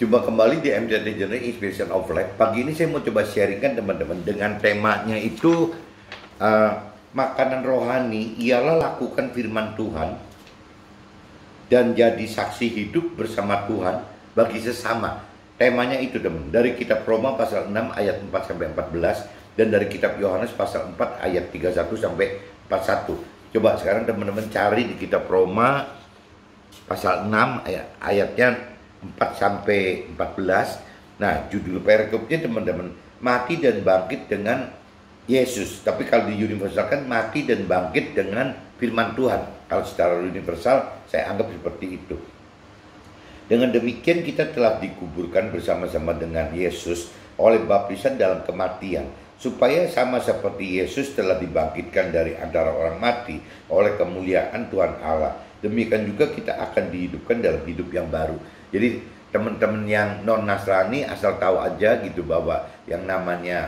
Jumpa kembali di MCT Journey Inspiration of Life. Pagi ini saya mau coba sharingkan teman-teman dengan temanya itu uh, makanan rohani ialah lakukan firman Tuhan dan jadi saksi hidup bersama Tuhan bagi sesama. Temanya itu teman, dari kitab Roma pasal 6 ayat 4 sampai 14 dan dari kitab Yohanes pasal 4 ayat 31 sampai 41. Coba sekarang teman-teman cari di kitab Roma pasal 6 ayatnya 4 sampai 14. Nah, judul perikopnya teman-teman, mati dan bangkit dengan Yesus. Tapi kalau di universal kan mati dan bangkit dengan firman Tuhan. Kalau secara universal saya anggap seperti itu. Dengan demikian kita telah dikuburkan bersama-sama dengan Yesus oleh baptisan dalam kematian, supaya sama seperti Yesus telah dibangkitkan dari antara orang mati oleh kemuliaan Tuhan Allah. Demikian juga kita akan dihidupkan dalam hidup yang baru. Jadi teman-teman yang non Nasrani asal tahu aja gitu bahwa yang namanya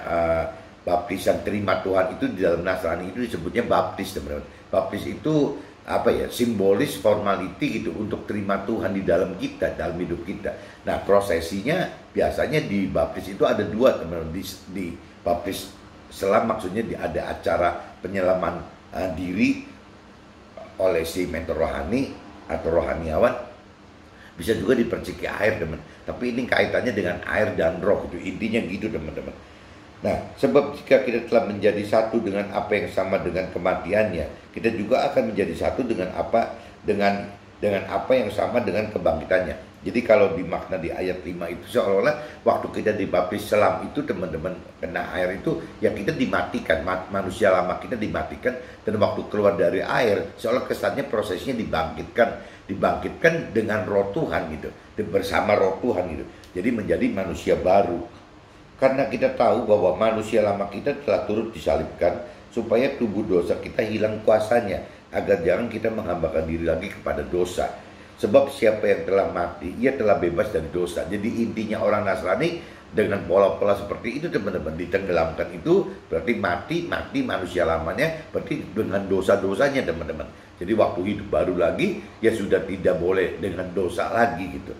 baptisan terima Tuhan itu di dalam Nasrani itu disebutnya baptis, teman-teman. Baptis itu apa ya, simbolis formality gitu untuk terima Tuhan di dalam kita, dalam hidup kita. Nah, prosesinya biasanya di baptis itu ada dua, teman-teman. Di baptis selam maksudnya ada acara penyelaman diri oleh si mentor rohani atau rohaniawan. Bisa juga diperciki air, teman. Tapi ini kaitannya dengan air dan roh gitu. Intinya gitu, teman-teman. Nah, sebab jika kita telah menjadi satu dengan apa yang sama dengan kematiannya, kita juga akan menjadi satu dengan apa yang sama dengan kebangkitannya. Jadi kalau dimakna di ayat 5 itu seolah-olah waktu kita dibaptis selam itu, teman-teman, kena air itu ya kita dimatikan, manusia lama kita dimatikan, dan waktu keluar dari air seolah kesannya prosesnya dibangkitkan dengan roh Tuhan gitu, bersama roh Tuhan gitu. Jadi menjadi manusia baru. Karena kita tahu bahwa manusia lama kita telah turut disalibkan supaya tubuh dosa kita hilang kuasanya, agar jangan kita menghambakan diri lagi kepada dosa. Sebab siapa yang telah mati, ia telah bebas dari dosa. Jadi intinya orang Nasrani dengan pola-pola seperti itu, teman-teman, ditenggelamkan itu berarti mati manusia lamanya, berarti dengan dosa-dosanya, teman-teman. Jadi waktu hidup baru lagi, ya sudah tidak boleh dengan dosa lagi gitu.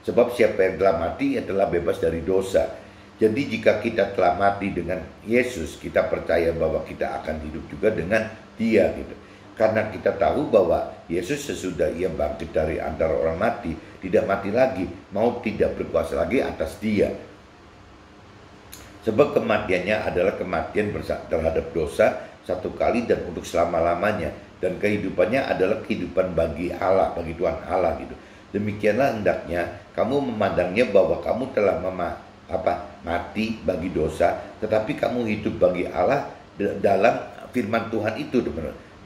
Sebab siapa yang telah mati, ia telah bebas dari dosa. Jadi jika kita telah mati dengan Yesus, kita percaya bahwa kita akan hidup juga dengan Dia gitu. Karena kita tahu bahwa Yesus sesudah Ia bangkit dari antara orang mati, tidak mati lagi, maut tidak berkuasa lagi atas Dia. Sebab kematiannya adalah kematian terhadap dosa satu kali dan untuk selama-lamanya, dan kehidupannya adalah kehidupan bagi Allah, bagi Tuhan Allah gitu. Demikianlah hendaknya kamu memandangnya bahwa kamu telah mati bagi dosa, tetapi kamu hidup bagi Allah dalam firman Tuhan itu,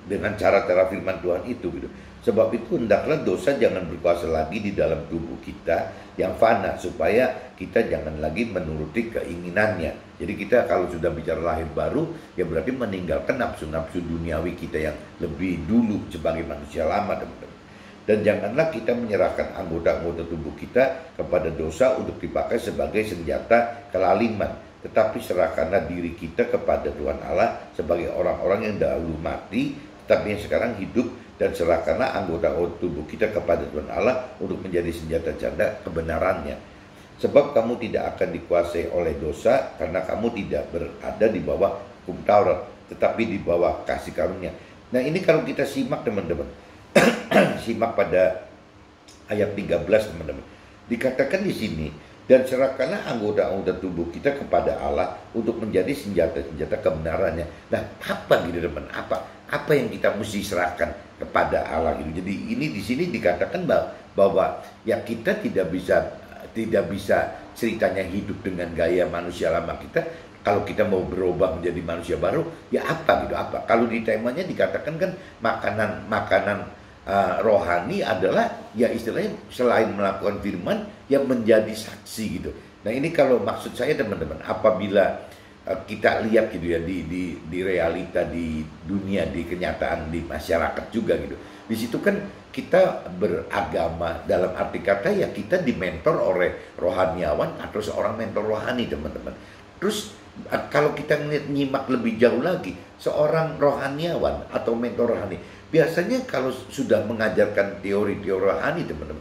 dengan cara-cara firman Tuhan itu gitu. Sebab itu hendaklah dosa jangan berkuasa lagi di dalam tubuh kita yang fana, supaya kita jangan lagi menuruti keinginannya. Jadi kita kalau sudah bicara lahir baru, ya berarti meninggalkan nafsu-nafsu duniawi kita yang lebih dulu sebagai manusia lama, teman-teman. Dan janganlah kita menyerahkan anggota-anggota tubuh kita kepada dosa untuk dipakai sebagai senjata kelaliman. Tetapi serahkanlah diri kita kepada Tuhan Allah sebagai orang-orang yang dahulu mati, tetapi yang sekarang hidup. Dan serahkanlah anggota-anggota tubuh kita kepada Tuhan Allah untuk menjadi senjata janda kebenarannya. Sebab kamu tidak akan dikuasai oleh dosa, karena kamu tidak berada di bawah hukum Taurat, tetapi di bawah kasih karunia. Nah, ini kalau kita simak, teman-teman, simak pada ayat 13, teman-teman. Dikatakan di sini, dan serahkanlah anggota-anggota tubuh kita kepada Allah untuk menjadi senjata-senjata kebenarannya. Nah, apa gitu, teman? Apa yang kita mesti serahkan kepada Allah gitu. Jadi ini di sini dikatakan bahwa ya kita tidak bisa ceritanya hidup dengan gaya manusia lama kita. Kalau kita mau berubah menjadi manusia baru, ya apa gitu, apa? Kalau di temanya dikatakan kan makanan rohani adalah ya istilahnya selain melakukan firman, yang menjadi saksi gitu. Nah, ini kalau maksud saya, teman-teman, apabila kita lihat gitu ya di realita, di dunia, di kenyataan, di masyarakat juga gitu. Di situ kan kita beragama dalam arti kata ya kita dimentor oleh rohaniawan atau seorang mentor rohani, teman-teman. Terus kalau kita nyimak lebih jauh lagi, seorang rohaniawan atau mentor rohani biasanya kalau sudah mengajarkan teori-teori rohani, teman-teman,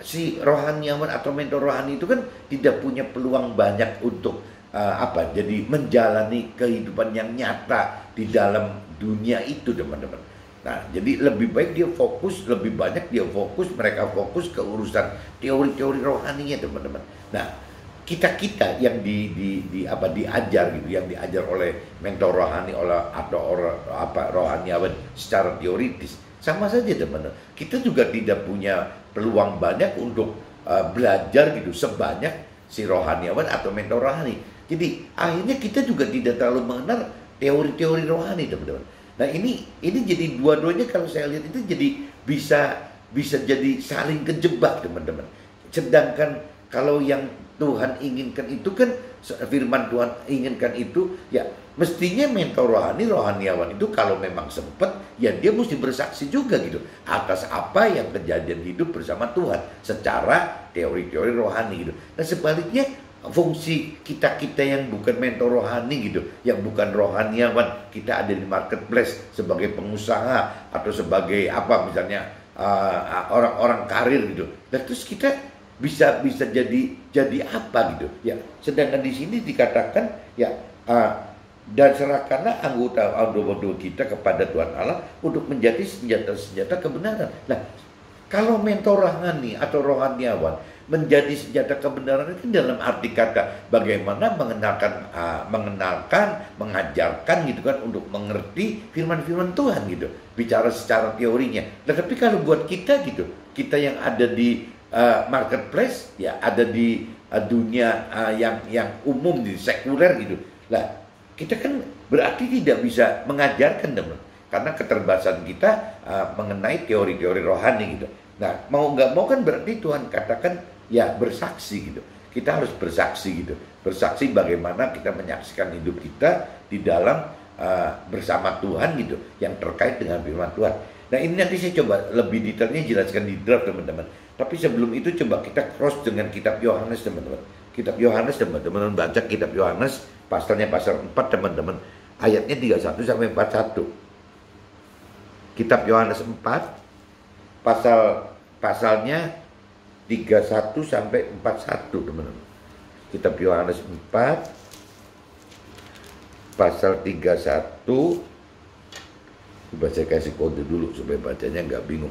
si rohaniawan atau mentor rohani itu kan tidak punya peluang banyak untuk jadi menjalani kehidupan yang nyata di dalam dunia itu, teman-teman. Nah, jadi lebih baik dia fokus, lebih banyak dia fokus, mereka fokus ke urusan teori-teori rohaninya, teman-teman. Nah, kita yang diajar gitu, yang diajar oleh mentor rohani atau rohaniawan secara teoritis, sama saja, teman-teman. Kita juga tidak punya peluang banyak untuk belajar gitu sebanyak si rohaniawan atau mentor rohani. Jadi akhirnya kita juga tidak terlalu mengenal teori-teori rohani, teman-teman. Nah, ini jadi dua-duanya kalau saya lihat itu jadi bisa jadi saling kejebak, teman-teman. Sedangkan kalau yang Tuhan inginkan itu kan, firman Tuhan inginkan itu, ya mestinya mentor rohaniawan itu kalau memang sempat, ya dia mesti bersaksi juga gitu atas apa yang kejadian hidup bersama Tuhan secara teori-teori rohani gitu. Nah, sebaliknya fungsi kita yang bukan mentor rohani gitu, yang bukan rohaniawan, kita ada di marketplace sebagai pengusaha atau sebagai misalnya orang-orang karir gitu. Dan terus kita bisa jadi apa gitu ya. Sedangkan di sini dikatakan ya dan serahkanlah anggota kita kepada Tuhan Allah untuk menjadi senjata-senjata kebenaran. Nah, kalau mentor rohani atau rohaniawan menjadi senjata kebenaran itu dalam arti kata bagaimana mengenalkan, mengajarkan gitu kan, untuk mengerti firman-firman Tuhan gitu, bicara secara teorinya. Tetapi kalau buat kita gitu, kita yang ada di marketplace, ya ada di dunia yang umum, di sekuler gitu, lah kita kan berarti tidak bisa mengajarkan, teman, karena keterbatasan kita mengenai teori-teori rohani gitu. Nah, mau nggak mau kan berarti Tuhan katakan ya bersaksi gitu. Kita harus bersaksi gitu. Bersaksi bagaimana kita menyaksikan hidup kita di dalam bersama Tuhan gitu, yang terkait dengan firman Tuhan. Nah, ini nanti saya coba lebih detailnya jelaskan di draft, teman-teman. Tapi sebelum itu coba kita cross dengan kitab Yohanes, teman-teman. Kitab Yohanes, teman-teman baca kitab Yohanes, pasal 4, teman-teman. Ayatnya 31 sampai 41. Kitab Yohanes 4 pasalnya 31 sampai 41, teman-teman. Kitab Yohanes 4 pasal 31. Coba saya kasih kode dulu supaya bacanya nggak bingung.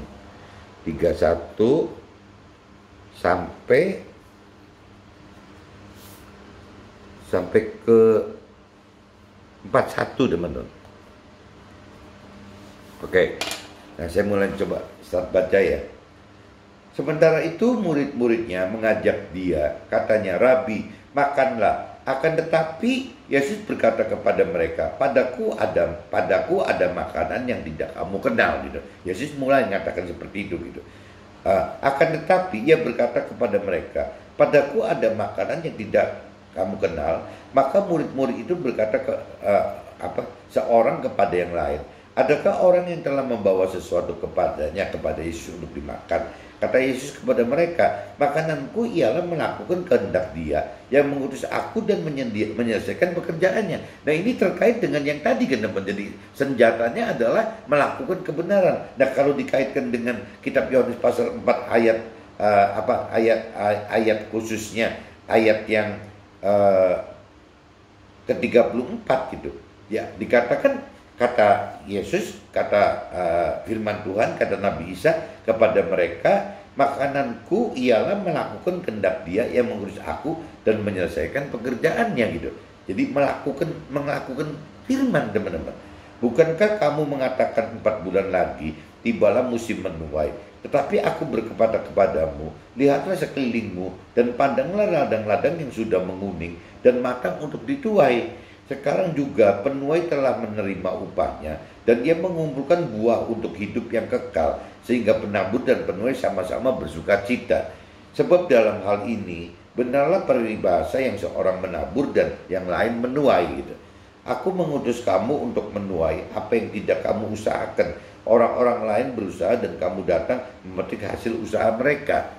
31 sampai ke 41, teman-teman. Oke. Nah, saya mulai coba start baca ya. Sementara itu murid-muridnya mengajak dia, katanya, "Rabi, makanlah." Akan tetapi Yesus berkata kepada mereka, padaku ada makanan yang tidak kamu kenal gitu. Yesus mulai mengatakan seperti itu gitu. Akan tetapi ia berkata kepada mereka, padaku ada makanan yang tidak kamu kenal. Maka murid-murid itu berkata seorang kepada yang lain, adakah orang yang telah membawa sesuatu kepada Yesus untuk dimakan? Kata Yesus kepada mereka, makananku ialah melakukan kehendak Dia yang mengutus aku dan menyelesaikan pekerjaannya. Nah, ini terkait dengan yang tadi kan, teman. Jadi senjatanya adalah melakukan kebenaran. Nah, kalau dikaitkan dengan kitab Yohanes pasal 4 ayat khususnya ayat yang ke-34 gitu. Ya, dikatakan kata Yesus, kata firman Tuhan, kata Nabi Isa kepada mereka, makananku ialah melakukan kehendak Dia yang mengurus aku dan menyelesaikan pekerjaannya gitu. Jadi melakukan firman, teman-teman. Bukankah kamu mengatakan 4 bulan lagi tibalah musim menuai? Tetapi aku berkata kepadamu, lihatlah sekelilingmu dan pandanglah ladang-ladang yang sudah menguning dan matang untuk dituai. Sekarang juga penuai telah menerima upahnya dan ia mengumpulkan buah untuk hidup yang kekal, sehingga penabur dan penuai sama-sama bersuka cita. Sebab dalam hal ini benarlah peribahasa yang seorang menabur dan yang lain menuai gitu. Aku mengutus kamu untuk menuai apa yang tidak kamu usahakan. Orang-orang lain berusaha dan kamu datang memetik hasil usaha mereka.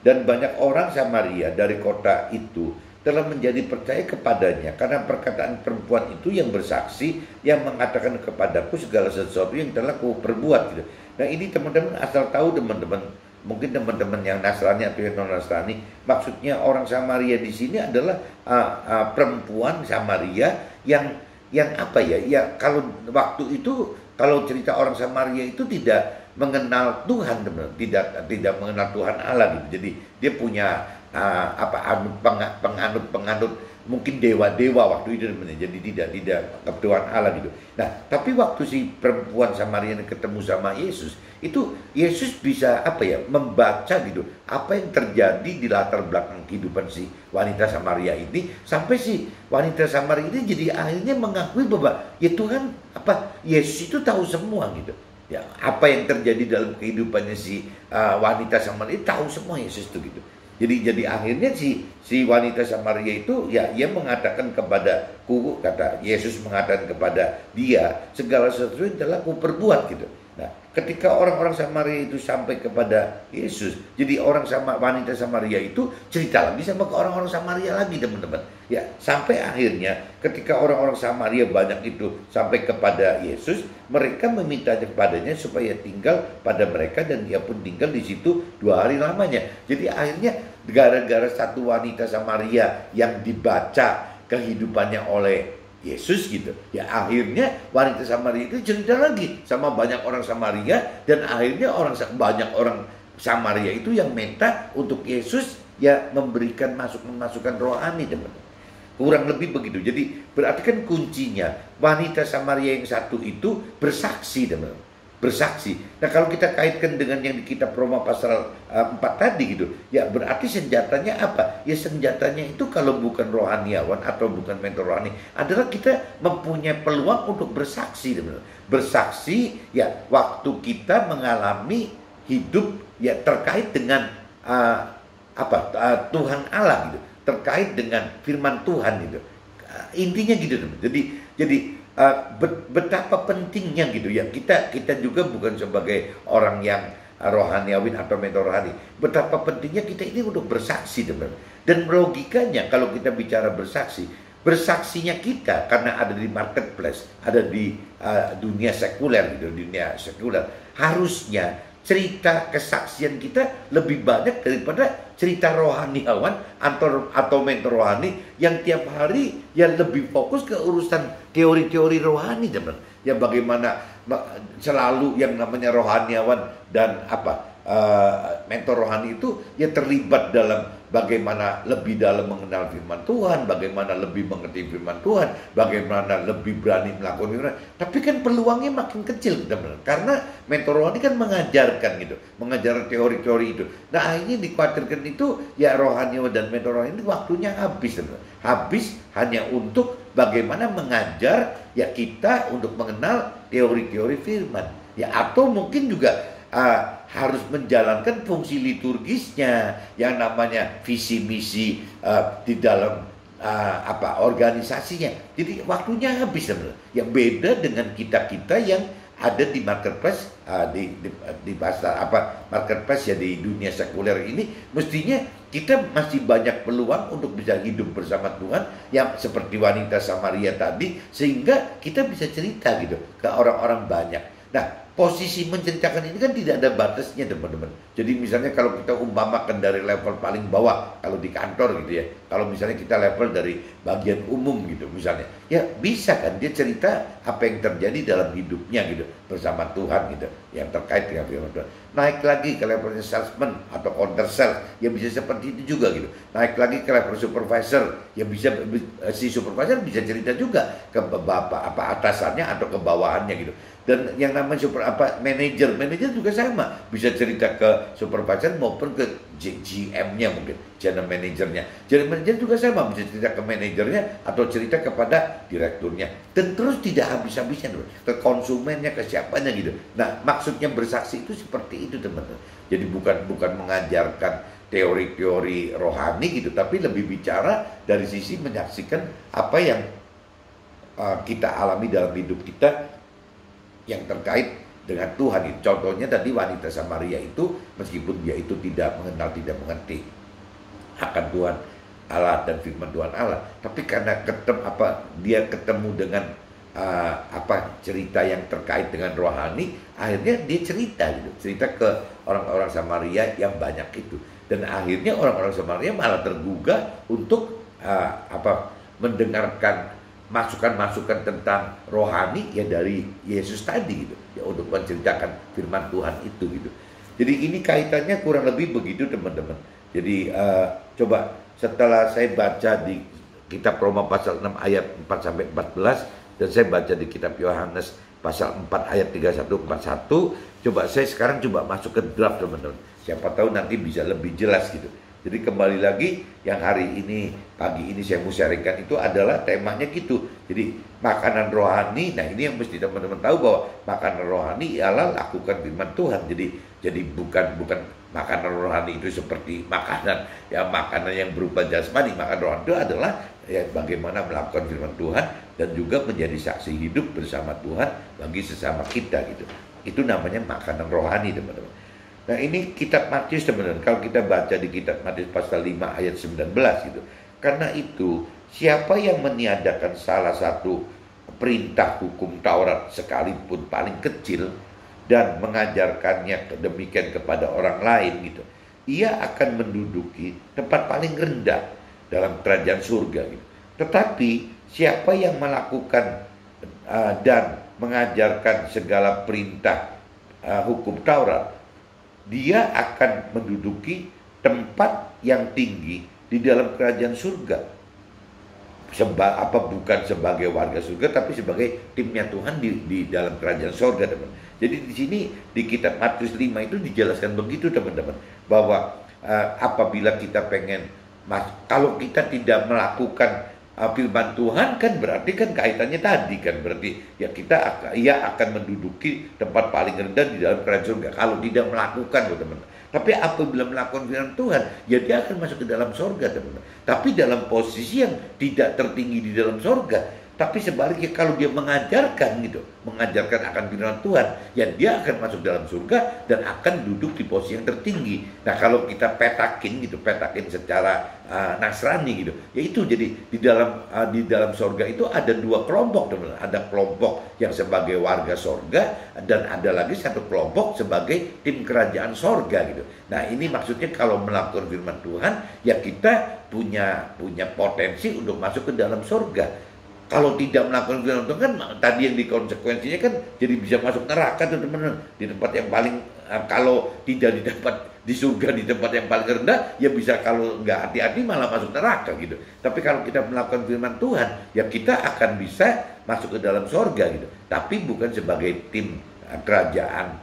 Dan banyak orang Samaria dari kota itu telah menjadi percaya kepadanya karena perkataan perempuan itu yang bersaksi, yang mengatakan kepadaku segala sesuatu yang telah ku perbuat gitu. Nah, ini teman-teman asal tahu, teman-teman, mungkin teman-teman yang Nasrani atau yang non Nasrani, maksudnya orang Samaria di sini adalah perempuan Samaria yang apa ya? Ya kalau waktu itu, kalau cerita orang Samaria itu tidak mengenal Tuhan, teman, tidak mengenal Tuhan Allah gitu. Jadi dia punya penganut mungkin dewa-dewa waktu itu, teman. Jadi tidak ke Tuhan Allah gitu. Nah, tapi waktu si perempuan Samaria ketemu sama Yesus, itu Yesus bisa apa ya, membaca gitu apa yang terjadi di latar belakang kehidupan si wanita Samaria ini, sampai si wanita Samaria ini jadi akhirnya mengakui bahwa ya Tuhan, Yesus itu tahu semua gitu. Ya, apa yang terjadi dalam kehidupannya si wanita Samaria tahu semua Yesus itu gitu. Jadi akhirnya si wanita Samaria itu ya, ia mengatakan kepadaku, kata Yesus mengatakan kepada dia, segala sesuatu yang telah ku perbuat gitu. Nah, ketika orang-orang Samaria itu sampai kepada Yesus, jadi wanita Samaria itu cerita lagi sama ke orang-orang Samaria lagi, teman-teman. Ya, sampai akhirnya ketika orang-orang Samaria banyak itu sampai kepada Yesus, mereka memintanya kepadanya supaya tinggal pada mereka, dan dia pun tinggal di situ 2 hari lamanya. Jadi akhirnya gara-gara satu wanita Samaria yang dibaca kehidupannya oleh Yesus gitu, ya akhirnya wanita Samaria itu cerita lagi sama banyak orang Samaria, dan akhirnya banyak orang Samaria itu yang minta untuk Yesus ya memberikan masukan rohani, teman-teman. Kurang lebih begitu. Jadi berarti kan kuncinya wanita Samaria yang satu itu bersaksi, teman-teman. Bersaksi. Nah, kalau kita kaitkan dengan yang di kitab Roma pasal 4 tadi gitu, ya berarti senjatanya apa? Ya senjatanya itu kalau bukan rohaniawan atau bukan mentor rohani, adalah kita mempunyai peluang untuk bersaksi, teman-teman. Bersaksi ya waktu kita mengalami hidup ya terkait dengan Tuhan Allah gitu, terkait dengan firman Tuhan gitu. Intinya gitu, teman. Jadi betapa pentingnya gitu ya, kita juga bukan sebagai orang yang rohaniawin atau mentor rohani, betapa pentingnya kita ini untuk bersaksi, teman. Dan logikanya kalau kita bicara bersaksinya kita karena ada di marketplace, ada di dunia sekuler gitu, harusnya cerita kesaksian kita lebih banyak daripada cerita rohaniawan atau mentor rohani yang tiap hari yang lebih fokus ke urusan teori-teori rohani, teman. Ya bagaimana selalu yang namanya rohaniawan dan mentor rohani itu ya terlibat dalam bagaimana lebih dalam mengenal firman Tuhan, bagaimana lebih mengerti firman Tuhan, bagaimana lebih berani melakukan firman. Tapi kan peluangnya makin kecil, teman-teman. Karena mentor rohani kan mengajarkan gitu, mengajar teori-teori itu. Nah, akhirnya dikhawatirkan itu ya rohaniawan dan mentor rohani itu waktunya habis, teman-teman. Habis hanya untuk bagaimana mengajar ya kita untuk mengenal teori-teori firman. Ya atau mungkin juga harus menjalankan fungsi liturgisnya yang namanya visi misi di dalam organisasinya. Jadi waktunya habis, sebenarnya. Ya beda dengan kita yang ada di marketplace, di pasar marketplace ya, di dunia sekuler ini, mestinya kita masih banyak peluang untuk bisa hidup bersama Tuhan yang seperti wanita Samaria tadi, sehingga kita bisa cerita gitu ke orang-orang banyak. Nah, posisi menceritakan ini kan tidak ada batasnya, teman-teman. Jadi misalnya kalau kita umpamakan dari level paling bawah, kalau di kantor gitu ya, kalau misalnya kita level dari bagian umum gitu misalnya, ya bisa kan dia cerita apa yang terjadi dalam hidupnya gitu bersama Tuhan gitu, yang terkait dengan firman Tuhan. Naik lagi ke levelnya salesman atau counter sales, ya bisa seperti itu juga gitu. Naik lagi ke level supervisor, ya bisa si supervisor bisa cerita juga ke bapak atasannya atau ke bawahannya gitu. Dan yang namanya manajer juga sama, bisa cerita ke supervisor maupun ke GM-nya, mungkin general manajernya. General manager juga sama, bisa cerita ke manajernya atau cerita kepada direkturnya, dan terus tidak habis-habisan ke konsumennya, ke siapanya gitu. Nah, maksudnya bersaksi itu seperti itu, teman-teman. Jadi bukan mengajarkan teori-teori rohani gitu, tapi lebih bicara dari sisi menyaksikan apa yang kita alami dalam hidup kita yang terkait dengan Tuhan. Contohnya tadi wanita Samaria itu, meskipun dia itu tidak mengenal, tidak mengerti akan Tuhan Allah dan firman Tuhan Allah, tapi karena dia ketemu dengan cerita yang terkait dengan rohani, akhirnya dia cerita ke orang-orang Samaria yang banyak itu, dan akhirnya orang-orang Samaria malah tergugah untuk mendengarkan masukan-masukan tentang rohani ya dari Yesus tadi gitu ya, untuk menceritakan firman Tuhan itu gitu. Jadi ini kaitannya kurang lebih begitu teman-teman. Jadi coba setelah saya baca di kitab Roma pasal 6 ayat 4 sampai 14 dan saya baca di kitab Yohanes pasal 4 ayat 31-41, coba saya sekarang masuk ke draft teman-teman. Siapa tahu nanti bisa lebih jelas gitu. Jadi kembali lagi yang hari ini, pagi ini saya mau sharingkan itu adalah temanya gitu. Jadi makanan rohani, nah ini yang mesti teman-teman tahu bahwa makanan rohani ialah lakukan firman Tuhan. Jadi bukan makanan rohani itu seperti makanan yang berupa jasmani. Makanan rohani itu adalah ya bagaimana melakukan firman Tuhan dan juga menjadi saksi hidup bersama Tuhan bagi sesama kita gitu. Itu namanya makanan rohani teman-teman. Nah ini kitab Matius teman-teman, kalau kita baca di kitab Matius pasal 5 ayat 19 gitu. Karena itu siapa yang meniadakan salah satu perintah hukum Taurat sekalipun paling kecil dan mengajarkannya demikian kepada orang lain gitu, ia akan menduduki tempat paling rendah dalam kerajaan surga gitu. Tetapi siapa yang melakukan dan mengajarkan segala perintah hukum Taurat, dia akan menduduki tempat yang tinggi di dalam kerajaan surga. Bukan sebagai warga surga, tapi sebagai timnya Tuhan di dalam kerajaan surga, teman. Jadi di sini di kitab Matius 5 itu dijelaskan begitu, teman-teman, bahwa apabila kita kalau kita tidak melakukan firman Tuhan, kan berarti kan kaitannya tadi kan berarti ya ia akan menduduki tempat paling rendah di dalam kerajaan surga kalau tidak melakukan, teman-teman. Tapi apabila melakukan firman Tuhan, ya dia akan masuk ke dalam surga, teman-teman. Tapi dalam posisi yang tidak tertinggi di dalam surga. Tapi sebaliknya kalau dia mengajarkan akan firman Tuhan, ya dia akan masuk dalam surga dan akan duduk di posisi yang tertinggi. Nah kalau kita petakin secara Nasrani gitu, yaitu jadi di dalam surga itu ada dua kelompok, teman-teman. Ada kelompok yang sebagai warga surga dan ada lagi satu kelompok sebagai tim kerajaan surga gitu. Nah ini maksudnya kalau melakukan firman Tuhan, ya kita punya potensi untuk masuk ke dalam surga. Kalau tidak melakukan firman Tuhan kan tadi yang dikonsekuensinya kan jadi bisa masuk neraka tuh teman-teman, di tempat yang paling kalau tidak di surga di tempat yang paling rendah, ya bisa kalau nggak hati-hati malah masuk neraka gitu. Tapi kalau kita melakukan firman Tuhan, ya kita akan bisa masuk ke dalam surga gitu. Tapi bukan sebagai tim kerajaan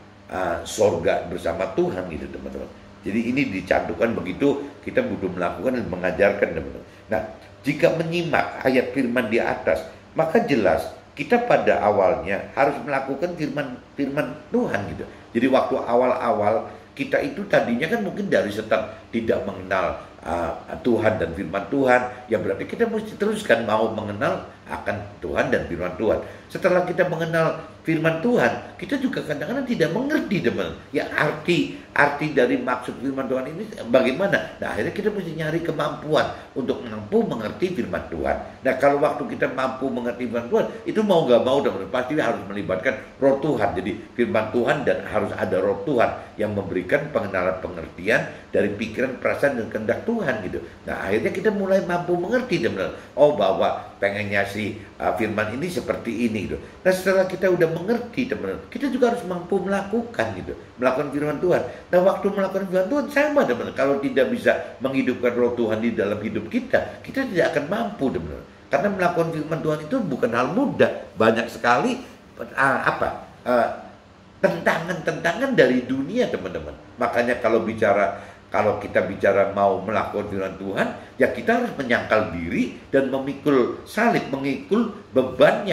surga bersama Tuhan gitu teman-teman. Jadi ini dicantumkan begitu, kita butuh melakukan dan mengajarkan teman-teman. Nah jika menyimak ayat firman di atas, maka jelas kita pada awalnya harus melakukan firman Tuhan gitu. Jadi waktu awal-awal kita itu tadinya kan mungkin dari start tidak mengenal Tuhan dan firman Tuhan, ya berarti kita mesti teruskan mau mengenal akan Tuhan dan firman Tuhan. Setelah kita mengenal firman Tuhan, kita juga kadang-kadang tidak mengerti, teman. Ya arti dari maksud firman Tuhan ini bagaimana? Nah akhirnya kita mesti nyari kemampuan untuk mampu mengerti firman Tuhan. Nah kalau waktu kita mampu mengerti firman Tuhan, itu mau gak mau, teman, pasti harus melibatkan roh Tuhan. Jadi firman Tuhan dan harus ada roh Tuhan yang memberikan pengenalan pengertian dari pikiran, perasaan dan kehendak Tuhan gitu. Nah akhirnya kita mulai mampu mengerti, teman. Oh bahwa pengennya si firman ini seperti ini gitu. Nah setelah kita udah mengerti, teman-teman, kita juga harus mampu melakukan firman Tuhan. Nah waktu melakukan firman Tuhan sama, teman-teman. Kalau tidak bisa menghidupkan roh Tuhan di dalam hidup kita tidak akan mampu, teman-teman. Karena melakukan firman Tuhan itu bukan hal mudah. Banyak sekali tentangan dari dunia, teman-teman. Makanya kalau kita bicara mau melakukan firman Tuhan, ya kita harus menyangkal diri dan memikul salib, mengikul beban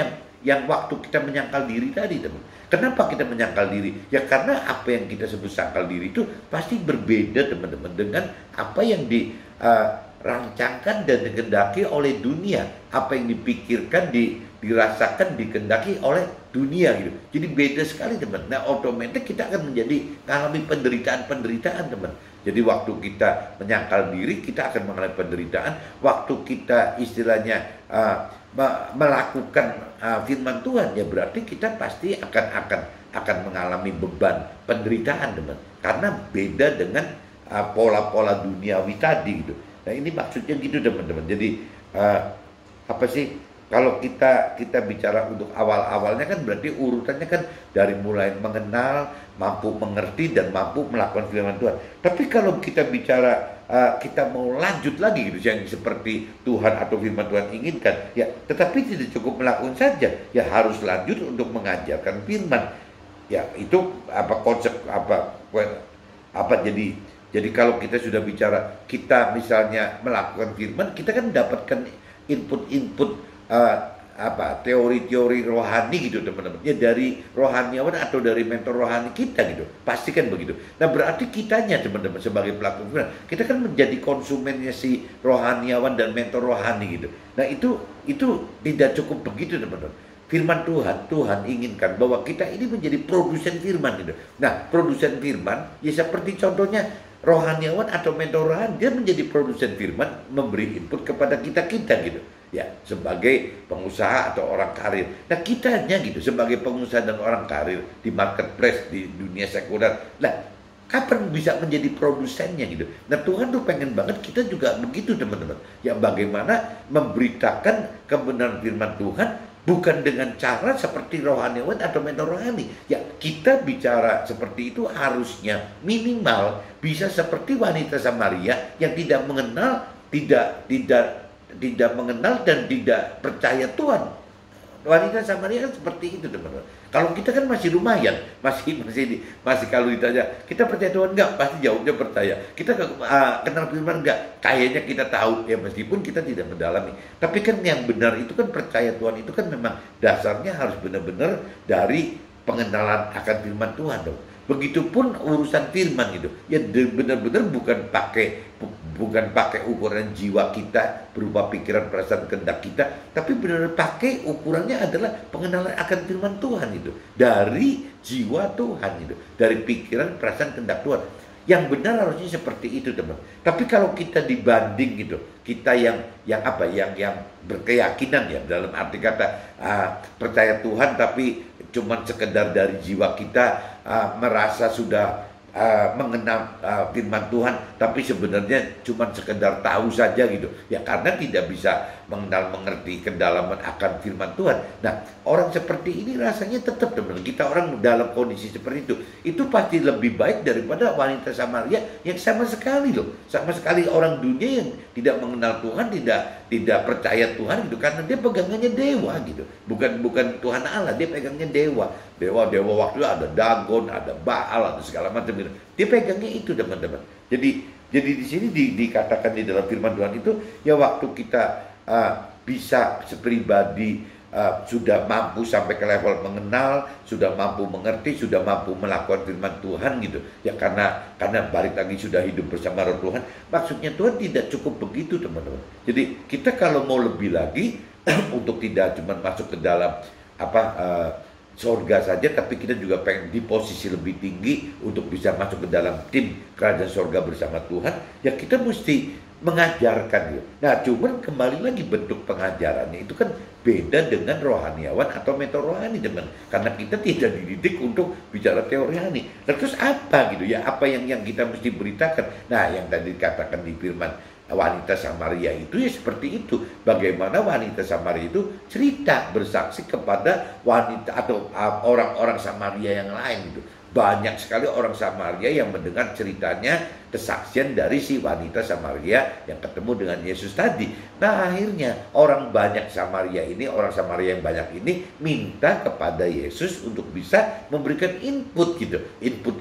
yang waktu kita menyangkal diri tadi, teman. Kenapa kita menyangkal diri? Ya karena apa yang kita sebut sangkal diri itu pasti berbeda, teman-teman, dengan apa yang dirancangkan dan dikehendaki oleh dunia. Apa yang dipikirkan, dirasakan, dikehendaki oleh dunia gitu. Jadi beda sekali, teman. Nah otomatis kita akan mengalami penderitaan, teman. Jadi waktu kita menyangkal diri, kita akan mengalami penderitaan. Waktu kita istilahnya melakukan firman Tuhan, ya berarti kita pasti akan mengalami beban penderitaan, teman. Karena beda dengan pola-pola duniawi tadi gitu. Nah, ini maksudnya gitu, teman-teman. Jadi apa sih, kalau kita bicara untuk awal-awalnya kan berarti urutannya kan dari mulai mengenal, mampu mengerti, dan mampu melakukan firman Tuhan. Tapi kalau kita bicara kita mau lanjut lagi gitu, yang seperti Tuhan atau firman Tuhan inginkan, ya tetapi tidak cukup melakukan saja, ya harus lanjut untuk mengajarkan firman. Ya itu konsep jadi kalau kita sudah bicara, kita misalnya melakukan firman, kita kan dapatkan input teori-teori rohani gitu, teman-teman. Ya dari rohaniawan atau dari mentor rohani kita gitu. Pasti kan begitu. Nah, berarti kitanya, teman-teman, sebagai pelaku firman, kita kan menjadi konsumennya si rohaniawan dan mentor rohani gitu. Nah, itu tidak cukup begitu, teman-teman. Firman Tuhan inginkan bahwa kita ini menjadi produsen firman gitu. Nah, produsen firman ya seperti contohnya rohaniawan atau mentor rohani, dia menjadi produsen firman, memberi input kepada kita gitu. Ya, sebagai pengusaha atau orang karir. Nah, kitanya gitu sebagai pengusaha dan orang karir di marketplace, di dunia sekuler. Nah, kapan bisa menjadi produsennya gitu. Nah, Tuhan tuh pengen banget kita juga begitu, teman-teman. Ya, bagaimana memberitakan kebenaran firman Tuhan bukan dengan cara seperti rohaniawan atau mentor rohani. Ya, kita bicara seperti itu harusnya minimal bisa seperti wanita Samaria yang tidak mengenal, tidak mengenal dan tidak percaya Tuhan. Wanita Samaria kan seperti itu, teman-teman. Kalau kita kan masih lumayan, masih kalau ditanya kita percaya Tuhan enggak, pasti jawabnya percaya. Kita kenal firman enggak, kayaknya kita tahu ya, meskipun kita tidak mendalami. Tapi kan yang benar itu kan percaya Tuhan itu kan memang dasarnya harus benar-benar dari pengenalan akan firman Tuhan dong. Begitupun urusan firman itu, ya benar-benar bukan pakai ukuran jiwa kita berupa pikiran, perasaan, kehendak kita, tapi benar-benar pakai ukurannya adalah pengenalan akan firman Tuhan itu dari jiwa Tuhan itu, dari pikiran, perasaan, kehendak Tuhan. Yang benar harusnya seperti itu, teman. Tapi kalau kita dibanding gitu, kita yang berkeyakinan ya, dalam arti kata percaya Tuhan tapi cuman sekedar dari jiwa kita merasa sudah mengenal firman Tuhan, tapi sebenarnya cuma sekedar tahu saja gitu ya, karena tidak bisa mengenal, mengerti kedalaman akan firman Tuhan. Nah, orang seperti ini rasanya tetap, teman, kita orang dalam kondisi seperti itu pasti lebih baik daripada wanita Samaria yang sama sekali orang dunia yang tidak mengenal Tuhan, tidak percaya Tuhan gitu, karena dia pegangannya dewa gitu, bukan Tuhan Allah, dia pegangnya dewa waktu itu ada Dagon, ada Baal, ada segala macam gitu. Dia pegangnya itu, teman-teman. Jadi di sini dikatakan di dalam firman Tuhan itu ya, waktu kita bisa sepribadi sudah mampu sampai ke level mengenal, sudah mampu mengerti, sudah mampu melakukan firman Tuhan gitu ya, karena balik lagi sudah hidup bersama Roh Tuhan. Maksudnya Tuhan tidak cukup begitu, teman-teman. Jadi kita kalau mau lebih lagi untuk tidak cuma masuk ke dalam sorga saja, tapi kita juga pengen di posisi lebih tinggi untuk bisa masuk ke dalam tim kerajaan sorga bersama Tuhan, ya kita mesti mengajarkan gitu. Nah, cuman kembali lagi bentuk pengajarannya itu kan beda dengan rohaniawan atau mentor rohani, teman. Karena kita tidak dididik untuk bicara teori rohani. Terus apa gitu ya? Apa yang kita mesti beritakan? Nah, yang tadi dikatakan di firman wanita Samaria itu ya seperti itu. Bagaimana wanita Samaria itu cerita, bersaksi kepada wanita atau orang-orang Samaria yang lain gitu. Banyak sekali orang Samaria yang mendengar ceritanya, kesaksian dari si wanita Samaria yang ketemu dengan Yesus tadi. Nah, akhirnya orang Samaria yang banyak ini minta kepada Yesus untuk bisa memberikan input gitu,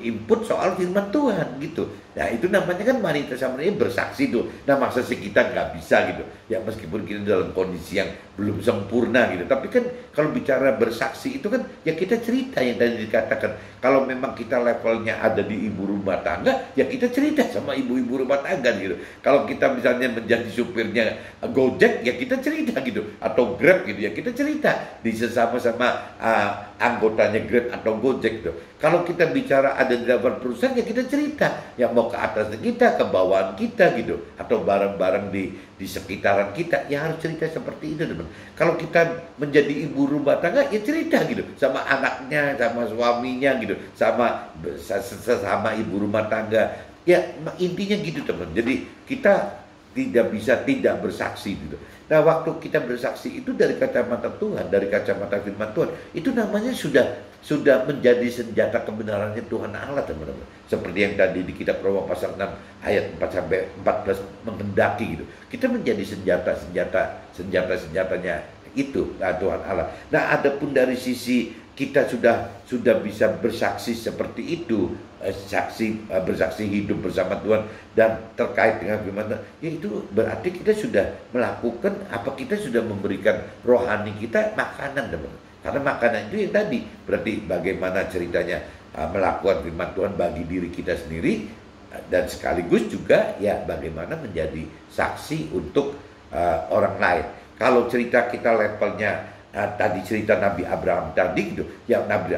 input soal firman Tuhan gitu. Nah, itu namanya kan wanita Samaria bersaksi tuh. Nah, masa sih kita nggak bisa gitu ya, meskipun kita dalam kondisi yang belum sempurna gitu. Tapi kan kalau bicara bersaksi itu kan ya kita cerita yang tadi dikatakan. Kalau memang kita levelnya ada di ibu rumah tangga, ya kita cerita cerita sama ibu-ibu rumah tangga gitu. Kalau kita misalnya menjadi supirnya Gojek, ya kita cerita gitu, atau Grab gitu ya, kita cerita di sesama-sama anggotanya Grab atau Gojek gitu. Kalau kita bicara ada di dalam perusahaan, ya kita cerita yang mau ke atas kita, ke bawaan kita gitu, atau barang-barang di sekitaran kita, ya harus cerita seperti itu teman. Kalau kita menjadi ibu rumah tangga, ya cerita gitu sama anaknya, sama suaminya gitu, sama sesama ibu rumah tangga. Ya intinya gitu teman. Jadi kita tidak bisa tidak bersaksi gitu. Nah waktu kita bersaksi itu dari kacamata Tuhan, dari kacamata firman Tuhan, itu namanya sudah menjadi senjata kebenarannya Tuhan Allah teman-teman. Seperti yang tadi di kitab Roma pasal 6 ayat 4 sampai 14 menghendaki gitu. Kita menjadi senjatanya itu Tuhan Allah. Nah adapun dari sisi kita sudah bisa bersaksi seperti itu, bersaksi hidup bersama Tuhan dan terkait dengan firman Tuhan, ya itu berarti kita sudah melakukan apa, kita sudah memberikan rohani kita makanan teman. Karena makanan itu yang tadi berarti bagaimana ceritanya melakukan firman Tuhan bagi diri kita sendiri, dan sekaligus juga ya bagaimana menjadi saksi untuk orang lain. Kalau cerita kita levelnya tadi cerita Nabi Abraham tadi gitu, ya Nabi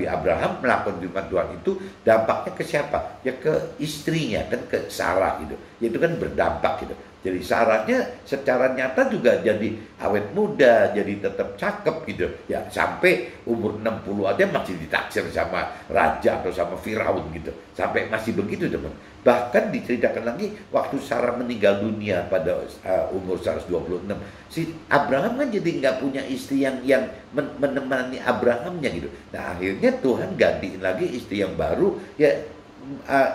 Abraham melakukan firman Tuhan itu dampaknya ke siapa? Ya ke istrinya, kan ke Sarah gitu. Ya itu kan berdampak gitu. Jadi Sarahnya secara nyata juga jadi awet muda, jadi tetap cakep gitu. Ya sampai umur 60 aja masih ditaksir sama raja atau sama Firaun gitu. Sampai masih begitu teman. Bahkan diceritakan lagi waktu Sarah meninggal dunia pada umur 126, si Abraham kan jadi nggak punya istri yang menemani Abrahamnya gitu. Nah akhirnya Tuhan gantiin lagi istri yang baru. Ya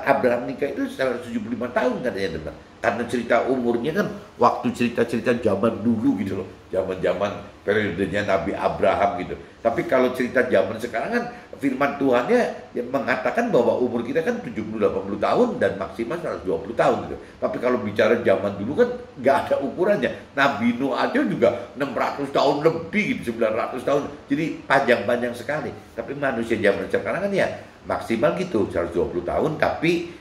Abraham nikah itu 175 tahun katanya teman. Karena cerita umurnya kan waktu cerita-cerita zaman dulu gitu loh, zaman-zaman periodenya Nabi Abraham gitu. Tapi kalau cerita zaman sekarang kan firman Tuhannya yang mengatakan bahwa umur kita kan 70-80 tahun dan maksimal 120 tahun gitu. Tapi kalau bicara zaman dulu kan nggak ada ukurannya. Nabi Nuh aja juga 600 tahun lebih gitu, 900 tahun. Jadi panjang-panjang sekali. Tapi manusia zaman sekarang kan ya maksimal gitu 120 tahun, tapi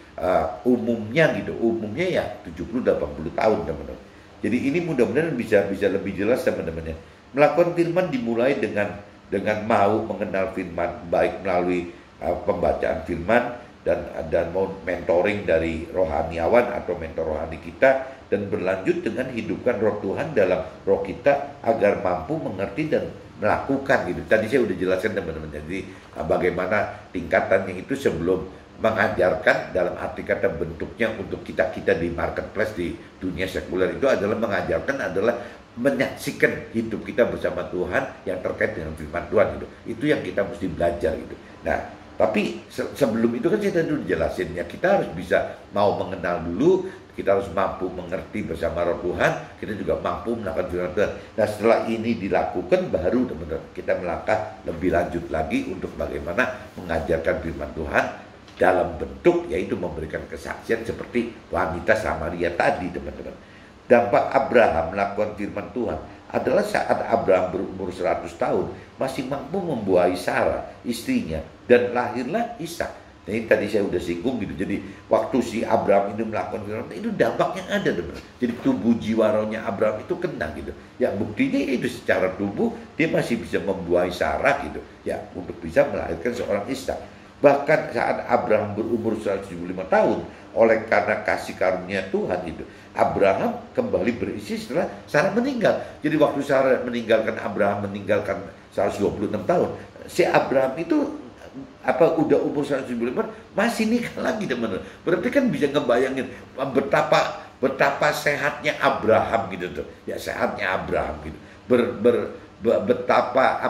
umumnya ya 70-80 tahun teman-teman. Jadi ini mudah-mudahan bisa lebih jelas teman-teman ya. Melakukan firman dimulai dengan mau mengenal firman, baik melalui pembacaan firman dan mau mentoring dari rohaniawan atau mentor rohani kita, dan berlanjut dengan hidupkan roh Tuhan dalam roh kita agar mampu mengerti dan melakukan gitu. Tadi saya udah jelaskan teman-teman. Jadi bagaimana tingkatannya itu sebelum mengajarkan, dalam arti kata bentuknya untuk kita di marketplace di dunia sekuler itu adalah mengajarkan, adalah menyaksikan hidup kita bersama Tuhan yang terkait dengan firman Tuhan gitu. Itu yang kita mesti belajar gitu. Nah, tapi sebelum itu kan saya tadi udah jelasin ya, kita harus bisa mau mengenal dulu, kita harus mampu mengerti bersama roh Tuhan, kita juga mampu melakukan firman Tuhan. Nah setelah ini dilakukan baru teman-teman kita melangkah lebih lanjut lagi untuk bagaimana mengajarkan firman Tuhan dalam bentuk yaitu memberikan kesaksian seperti wanita Samaria tadi teman-teman. Dampak Abraham melakukan firman Tuhan adalah saat Abraham berumur 100 tahun masih mampu membuahi Sarah istrinya dan lahirlah Ishak. Nah ini tadi saya udah singgung gitu. Jadi waktu si Abraham itu melakukan firman itu dampaknya ada teman. Jadi tubuh jiwa rohnya Abraham itu kena gitu. Ya buktinya itu secara tubuh dia masih bisa membuahi Sarah gitu. Ya untuk bisa melahirkan seorang Ishak. Bahkan saat Abraham berumur 175 tahun, oleh karena kasih karunia Tuhan itu, Abraham kembali beristri setelah Sarah meninggal. Jadi waktu Sarah meninggalkan Abraham, meninggalkan 126 tahun, si Abraham itu udah umur 175 masih nikah lagi teman-teman. Berarti kan bisa ngebayangin betapa sehatnya Abraham gitu tuh. Ya sehatnya Abraham gitu. Betapa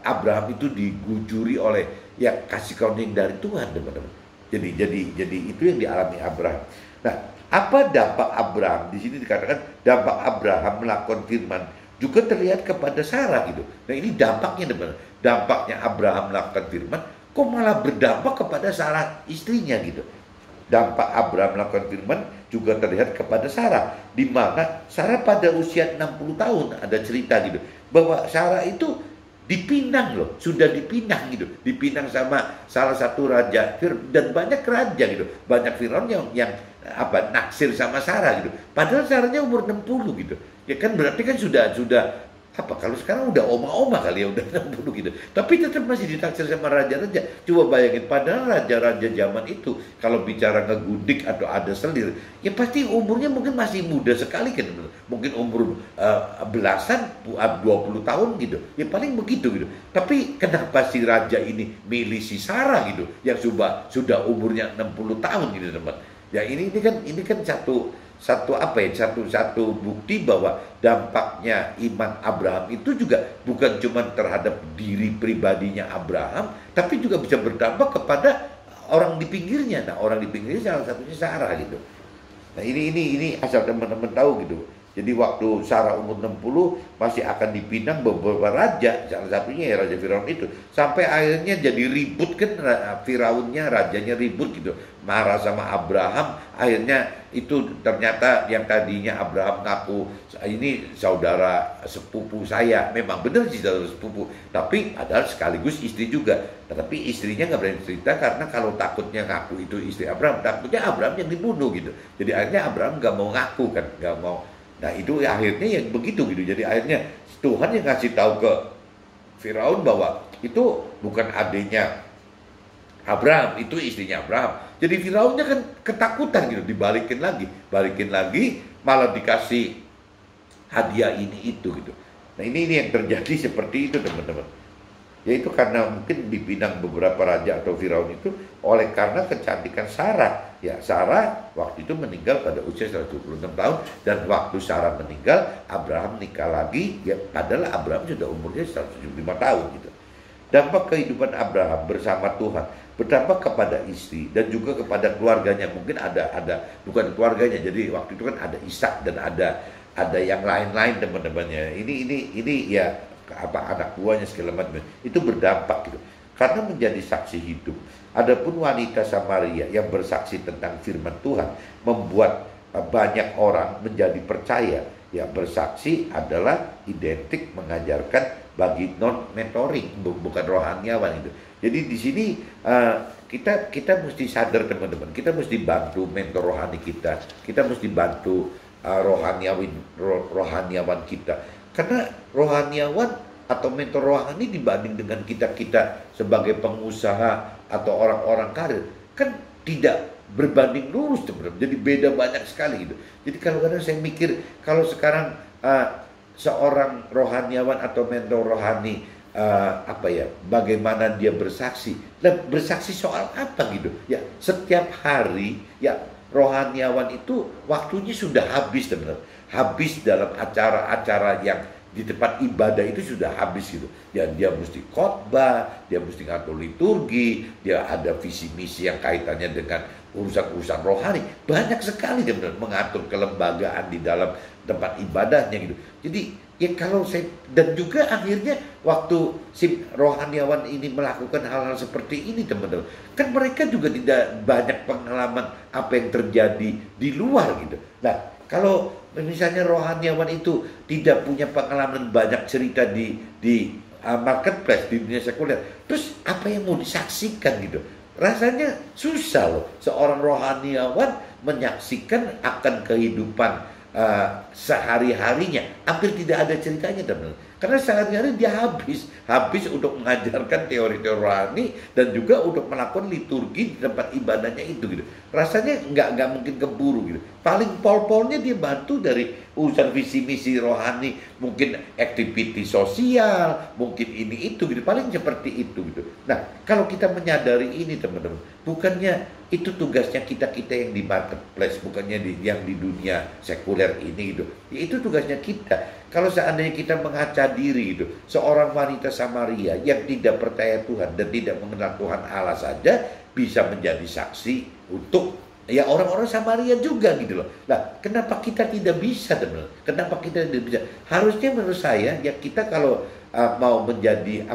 Abraham itu digujuri oleh ya kasih karunia dari Tuhan teman-teman. Jadi itu yang dialami Abraham. Nah, apa dampak Abraham? Di sini dikatakan dampak Abraham melakukan firman juga terlihat kepada Sarah gitu. Nah, ini dampaknya teman-teman. Dampaknya Abraham melakukan firman kok malah berdampak kepada Sarah istrinya gitu. Dampak Abraham melakukan firman juga terlihat kepada Sarah, di mana Sarah pada usia 60 tahun ada cerita gitu bahwa Sarah itu dipinang loh, sudah dipinang gitu, dipinang sama salah satu raja dan banyak raja gitu, banyak Firaun yang apa naksir sama Sarah gitu. Padahal Sarahnya umur 60 gitu. Ya kan berarti kan sudah apa kalau sekarang udah oma-oma kali ya udah 60 gitu. Tapi tetap masih ditaksir sama raja-raja. Coba bayangin padahal raja-raja zaman itu kalau bicara ngegudik atau ada selir, ya pasti umurnya mungkin masih muda sekali kan. Mungkin umur belasan 20 tahun gitu. Ya paling begitu gitu. Tapi kenapa si raja ini milih si Sarah gitu yang sudah umurnya 60 tahun gitu teman. Ya ini kan satu apa ya satu bukti bahwa dampaknya iman Abraham itu juga bukan cuma terhadap diri pribadinya Abraham, tapi juga bisa berdampak kepada orang di pinggirnya. Nah, orang di pinggirnya salah satunya Sarah gitu. Nah, ini asal teman-teman tahu gitu. Jadi waktu Sarah umur 60 masih akan dipinang beberapa raja, salah satunya ya Raja Firaun itu. Sampai akhirnya jadi ribut kan, Firaunnya, rajanya ribut gitu. Marah sama Abraham, akhirnya itu ternyata yang tadinya Abraham ngaku ini saudara sepupu saya. Memang benar sih saudara sepupu, tapi adalah sekaligus istri juga. Tetapi istrinya nggak berani cerita karena kalau takutnya ngaku itu istri Abraham, takutnya Abraham yang dibunuh gitu. Jadi akhirnya Abraham nggak mau ngaku kan, nggak mau. Nah itu akhirnya yang begitu gitu. Jadi akhirnya Tuhan yang ngasih tahu ke Firaun bahwa itu bukan adiknya Abraham, itu istrinya Abraham. Jadi Firaunnya kan ketakutan gitu, balikin lagi, malah dikasih hadiah ini itu gitu. Nah ini yang terjadi seperti itu teman-teman. Yaitu karena mungkin dipinang beberapa raja atau Firaun itu oleh karena kecantikan Sarah. Ya Sarah waktu itu meninggal pada usia 126 tahun. Dan waktu Sarah meninggal, Abraham nikah lagi. Ya padahal Abraham sudah umurnya 175 tahun gitu. Dampak kehidupan Abraham bersama Tuhan berdampak kepada istri dan juga kepada keluarganya. Mungkin ada bukan keluarganya. Jadi waktu itu kan ada Ishak dan ada yang lain-lain teman-temannya. Ini ya apa anak buahnya segala macam itu berdampak gitu karena menjadi saksi hidup. Adapun wanita Samaria yang bersaksi tentang firman Tuhan membuat banyak orang menjadi percaya. Ya bersaksi adalah identik mengajarkan bagi non mentoring, bukan rohaniawan itu. Jadi di sini kita mesti sadar teman-teman, kita mesti bantu mentor rohani kita mesti bantu rohaniawan kita. Karena rohaniawan atau mentor rohani dibanding dengan kita sebagai pengusaha atau orang-orang karir kan tidak berbanding lurus teman-teman. Jadi beda banyak sekali gitu. Jadi kadang-kadang saya mikir kalau sekarang seorang rohaniawan atau mentor rohani bagaimana dia bersaksi dan bersaksi soal apa gitu ya, setiap hari ya rohaniawan itu waktunya sudah habis teman-teman, habis dalam acara-acara yang di tempat ibadah itu sudah habis gitu. Ya dia mesti khotbah, dia mesti ngatur liturgi, dia ada visi misi yang kaitannya dengan urusan-urusan rohani. Banyak sekali dia mengatur kelembagaan di dalam tempat ibadahnya gitu. Jadi ya kalau saya dan juga akhirnya waktu si rohaniawan ini melakukan hal-hal seperti ini teman-teman, kan mereka juga tidak banyak pengalaman apa yang terjadi di luar gitu. Nah kalau misalnya rohaniawan itu tidak punya pengalaman banyak cerita di marketplace, di dunia sekuler, terus apa yang mau disaksikan gitu? Rasanya susah loh seorang rohaniawan menyaksikan akan kehidupan sehari-harinya. Hampir tidak ada ceritanya teman-teman. Karena sehari-hari dia habis untuk mengajarkan teori-teori rohani dan juga untuk melakukan liturgi di tempat ibadahnya itu gitu. Rasanya nggak mungkin keburu gitu. Paling pol-polnya dia bantu dari urusan visi misi rohani, mungkin aktiviti sosial, mungkin ini itu gitu. Paling seperti itu gitu. Nah, kalau kita menyadari ini teman-teman, bukannya itu tugasnya kita yang di marketplace, bukannya yang di dunia sekuler ini gitu. Ya, itu tugasnya kita. Kalau seandainya kita mengaca diri gitu, seorang wanita Samaria yang tidak percaya Tuhan dan tidak mengenal Tuhan Allah saja bisa menjadi saksi untuk Ya orang-orang Samaria juga gitu loh. Nah, kenapa kita tidak bisa, teman-teman? Kenapa kita tidak bisa? Harusnya menurut saya ya kita kalau mau menjadi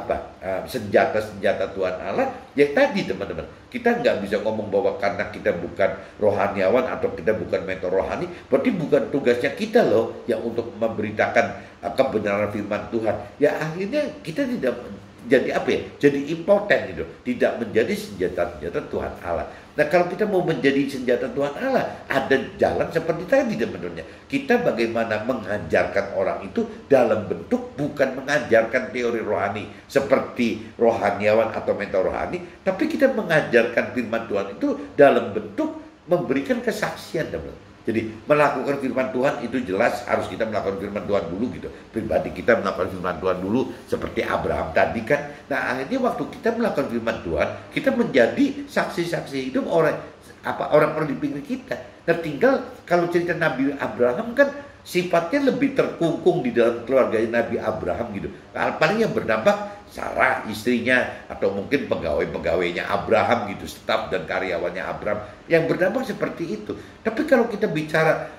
senjata-senjata Tuhan Allah, ya tadi teman-teman, kita nggak bisa ngomong bahwa karena kita bukan rohaniawan atau kita bukan mentor rohani, berarti bukan tugasnya kita loh yang untuk memberitakan kebenaran firman Tuhan. Ya akhirnya kita tidak jadi apa ya? Jadi impoten gitu, tidak menjadi senjata-senjata Tuhan Allah. Nah kalau kita mau menjadi senjata Tuhan Allah, ada jalan seperti tadi teman-teman. Kita bagaimana mengajarkan orang itu dalam bentuk bukan mengajarkan teori rohani seperti rohaniawan atau mentor rohani, tapi kita mengajarkan firman Tuhan itu dalam bentuk memberikan kesaksian teman-teman. Jadi melakukan firman Tuhan itu jelas harus kita melakukan firman Tuhan dulu gitu. Pribadi kita melakukan firman Tuhan dulu seperti Abraham tadi kan. Nah akhirnya waktu kita melakukan firman Tuhan, kita menjadi saksi-saksi hidup orang-orang di pinggir kita. Nah tinggal kalau cerita Nabi Abraham kan sifatnya lebih terkungkung di dalam keluarga Nabi Abraham gitu. Paling yang berdampak Sarah istrinya atau mungkin pegawai-pegawainya Abraham gitu, staf dan karyawannya Abraham yang berdampak seperti itu. Tapi kalau kita bicara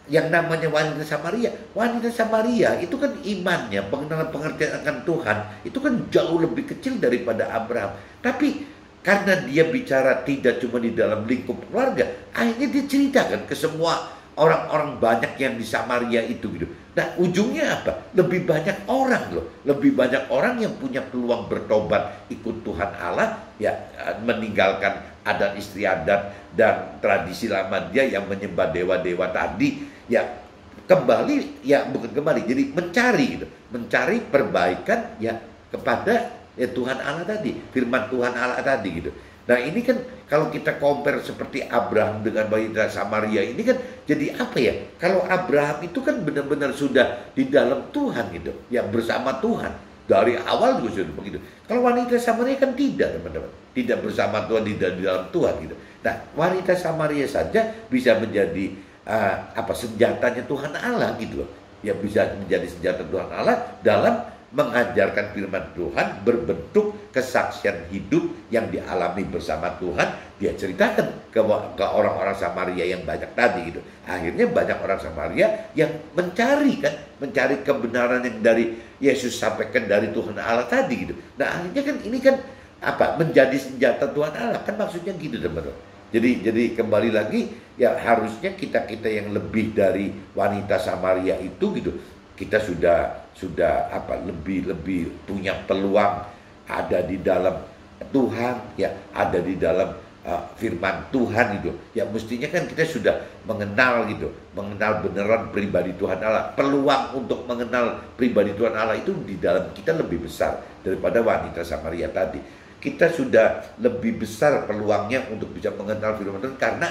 yang namanya wanita Samaria itu kan imannya, pengenalan pengertian akan Tuhan itu kan jauh lebih kecil daripada Abraham. Tapi karena dia bicara tidak cuma di dalam lingkup keluarga, akhirnya dia ceritakan ke semua orang-orang banyak yang di Samaria itu gitu. Nah ujungnya apa? Lebih banyak orang loh, lebih banyak orang yang punya peluang bertobat ikut Tuhan Allah, ya meninggalkan adat istiadat dan tradisi lama dia yang menyembah dewa-dewa tadi, ya kembali, ya bukan kembali, jadi mencari gitu, mencari perbaikan ya kepada ya Tuhan Allah tadi, firman Tuhan Allah tadi gitu. Nah ini kan kalau kita compare seperti Abraham dengan wanita Samaria ini kan jadi apa ya? Kalau Abraham itu kan benar-benar sudah di dalam Tuhan gitu, ya bersama Tuhan dari awal juga sudah begitu. Kalau wanita Samaria kan tidak teman-teman, tidak bersama Tuhan di dalam Tuhan gitu. Nah wanita Samaria saja bisa menjadi senjatanya Tuhan Allah gitu loh, ya bisa menjadi senjata Tuhan Allah dalam mengajarkan firman Tuhan berbentuk kesaksian hidup yang dialami bersama Tuhan. Dia ceritakan ke orang-orang Samaria yang banyak tadi gitu. Akhirnya banyak orang Samaria yang mencari kebenaran yang dari Yesus sampaikan dari Tuhan Allah tadi gitu. Nah akhirnya kan ini kan menjadi senjata Tuhan Allah kan, maksudnya gitu teman-teman. Jadi kembali lagi ya harusnya kita yang lebih dari wanita Samaria itu gitu. Kita sudah lebih punya peluang ada di dalam Tuhan, ya ada di dalam firman Tuhan itu. Ya mestinya kan kita sudah mengenal beneran pribadi Tuhan Allah. Peluang untuk mengenal pribadi Tuhan Allah itu di dalam kita lebih besar daripada wanita Samaria tadi. Kita sudah lebih besar peluangnya untuk bisa mengenal firman Tuhan karena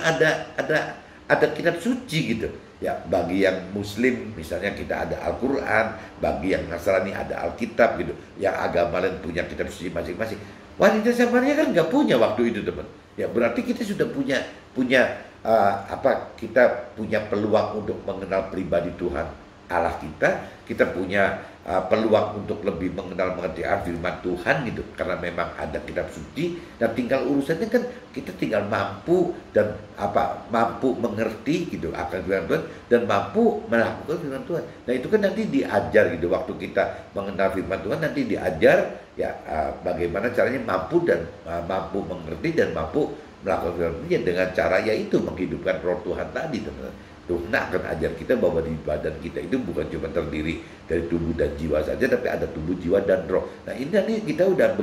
ada kitab suci gitu. Ya, bagi yang Muslim misalnya kita ada Al-Quran, bagi yang Nasrani ada Alkitab gitu. Yang agama lain punya kitab suci masing-masing. Wanita Samaria kan nggak punya waktu itu teman. Ya berarti kita sudah punya kita punya peluang untuk mengenal pribadi Tuhan Allah kita. Kita punya peluang untuk lebih mengerti firman Tuhan gitu, karena memang ada kitab suci. Dan tinggal urusannya kan kita tinggal mampu dan mampu mengerti gitu akan firman Tuhan dan mampu melakukan firman Tuhan. Nah itu kan nanti diajar gitu, waktu kita mengenal firman Tuhan nanti diajar ya bagaimana caranya mampu mengerti dan mampu melakukan firman Tuhan dengan cara yaitu menghidupkan roh Tuhan tadi teman-teman. Tuhan akan ajar kita bahwa di badan kita itu bukan cuma terdiri dari tubuh dan jiwa saja, tapi ada tubuh, jiwa, dan roh. Nah ini nanti kita udah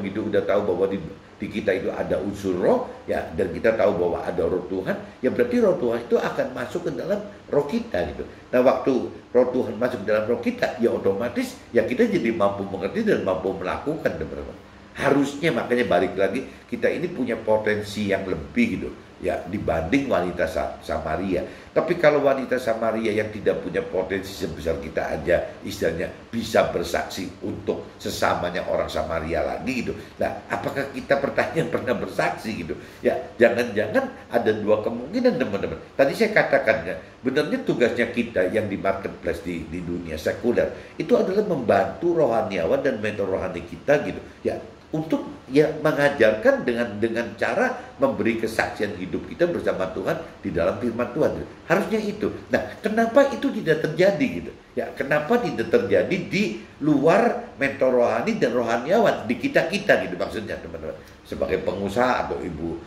tahu bahwa di kita itu ada unsur roh, ya, dan kita tahu bahwa ada roh Tuhan, ya berarti roh Tuhan itu akan masuk ke dalam roh kita gitu. Nah waktu roh Tuhan masuk ke dalam roh kita, ya otomatis ya kita jadi mampu mengerti dan mampu melakukan teman-teman. Harusnya makanya balik lagi kita ini punya potensi yang lebih gitu ya dibanding wanita Samaria. Tapi kalau wanita Samaria yang tidak punya potensi sebesar kita aja istilahnya bisa bersaksi untuk sesamanya orang Samaria lagi gitu. Nah apakah kita pernah bersaksi gitu ya? Jangan-jangan ada dua kemungkinan teman-teman. Tadi saya katakan ya, benarnya tugasnya kita yang di marketplace di dunia sekuler itu adalah membantu rohaniawan dan mentor rohani kita gitu ya, untuk ya mengajarkan dengan cara memberi kesaksian hidup kita bersama Tuhan di dalam firman Tuhan. Harusnya itu. Nah, kenapa itu tidak terjadi gitu? Ya, kenapa tidak terjadi di luar mentor rohani dan rohaniawan di kita-kita gitu maksudnya, teman-teman. Sebagai pengusaha atau ibu